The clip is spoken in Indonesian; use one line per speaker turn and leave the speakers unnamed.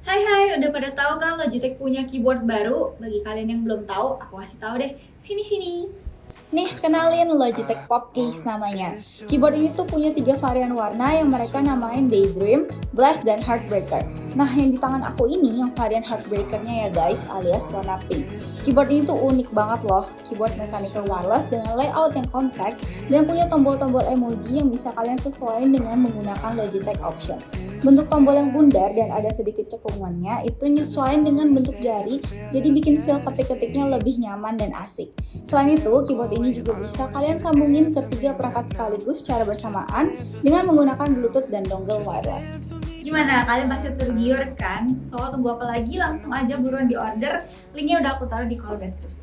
Hai hai, udah pada tahu kan Logitech punya keyboard baru? Bagi kalian yang belum tahu, aku kasih tahu deh. Sini sini. Nih, kenalin Logitech Pop Case namanya. Keyboard ini tuh punya 3 varian warna yang mereka namain Daydream, Blast, dan Heartbreaker. Nah, yang di tangan aku ini yang varian Heartbreaker-nya ya guys, alias warna pink. Keyboard ini tuh unik banget loh. Keyboard mechanical wireless dengan layout yang compact dan punya tombol-tombol emoji yang bisa kalian sesuaikan dengan menggunakan Logitech Option. Bentuk tombol yang bundar dan ada sedikit cekungannya itu nyesuaiin dengan bentuk jari, jadi bikin feel ketik-ketiknya lebih nyaman dan asik. Selain itu, keyboard ini juga bisa kalian sambungin ke 3 perangkat sekaligus secara bersamaan dengan menggunakan Bluetooth dan dongle wireless. Gimana? Kalian pasti tergiur kan? So, tunggu apa lagi? Langsung aja buruan di order. Linknya udah aku taruh di kolom deskripsi.